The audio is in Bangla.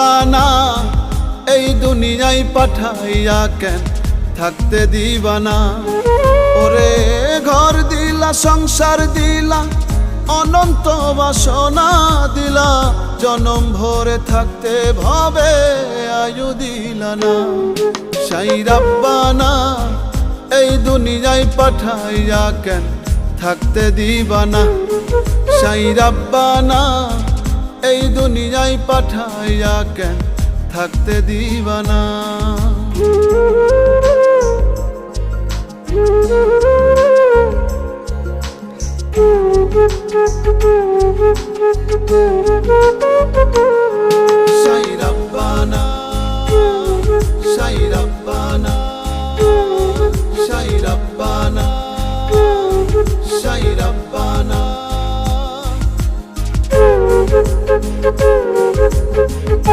রাব্বানা এই দুনিয়ায় পাঠাইয়া কেন থাকতে দিবানা। ওরে ঘর দিলা সংসার দিলা অনন্ত বাসনা দিলা, জনম ভরে থাকতে ভবে আয়ু দিলা না। সাই রাব্বানা এই দুনিয়ায় পাঠাইয়া কেন থাকতে দিবানা। সাই রাব্বানা এই দুনিয়ায় পাঠাইয়া কেন থাকতে দিবানা। সাই রাব্বানা সাই রাব্বানা সাই রাব্বানা সাই রাব্বানা।